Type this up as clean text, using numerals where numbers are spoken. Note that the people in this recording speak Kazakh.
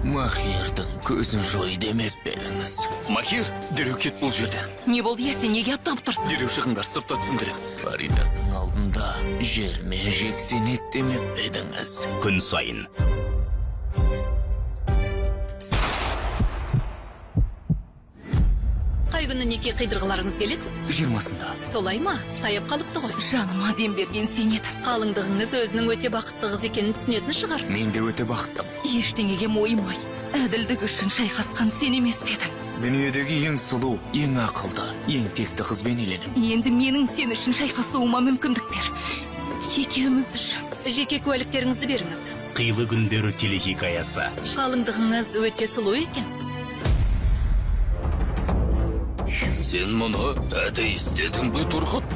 Махирдің көзін жой демеп пе-едіңіз? Махир, дереу кет бұл жерден. Не болды я, сен неге аптап тұрсың? Дереу шығыңдар, сыртта түсіндірем. Фариданың алдында жер мен жексен ет демеп пе-едіңіз? Күн сайын. Қай күні неке қидырғыларыңыз келеді? 20-сында. Солай ма? Таяп қалыпты ғой. Жаныма дем берген сен едің. Қалыңдығыңыз өзінің өте бақытты қыз екенін түсінетін шығар. Мен де өте бақыттым. Ештеңеге мойымай, әділдік үшін шайқасқан сен емес пе едің? Дүниедегі ең сұлу, ең ақылды, ең текті қызбен үйленем. Енді менің сен үшін шайқасуыма мүмкіндік бер. Екеуміз үшін. Жеке куәліктеріңізді беріңіз. Қилы күндері телехикаясы. Қалыңдығыңыз өте сұлу екен. Сен мұны әді естедің бе, Тұрғыт?